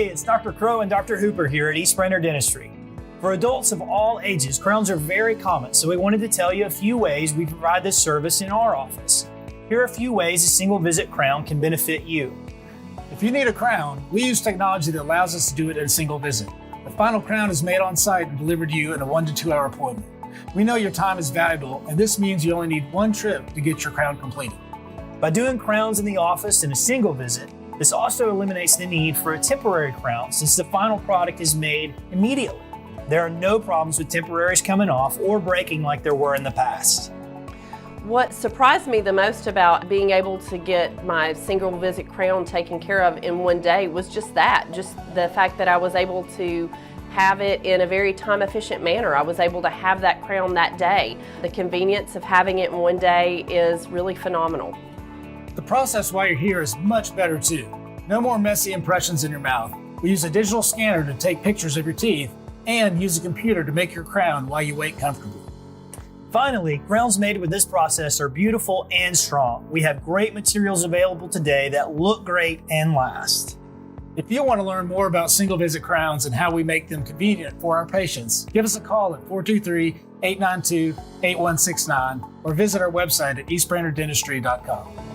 Hey, it's Dr. Crow and Dr. Hooper here at Brainerd Dentistry. For adults of all ages, crowns are very common, so we wanted to tell you a few ways we provide this service in our office. Here are a few ways a single visit crown can benefit you. If you need a crown, we use technology that allows us to do it in a single visit. The final crown is made on site and delivered to you in a 1 to 2 hour appointment. We know your time is valuable, and this means you only need one trip to get your crown completed. By doing crowns in the office in a single visit, this also eliminates the need for a temporary crown since the final product is made immediately. There are no problems with temporaries coming off or breaking like there were in the past. What surprised me the most about being able to get my single visit crown taken care of in one day was just the fact that I was able to have it in a very time efficient manner. I was able to have that crown that day. The convenience of having it in one day is really phenomenal. The process while you're here is much better too. No more messy impressions in your mouth. We use a digital scanner to take pictures of your teeth and use a computer to make your crown while you wait comfortably. Finally, crowns made with this process are beautiful and strong. We have great materials available today that look great and last. If you want to learn more about single visit crowns and how we make them convenient for our patients, give us a call at 423-892-8169 or visit our website at eastbrainerddentistry.com.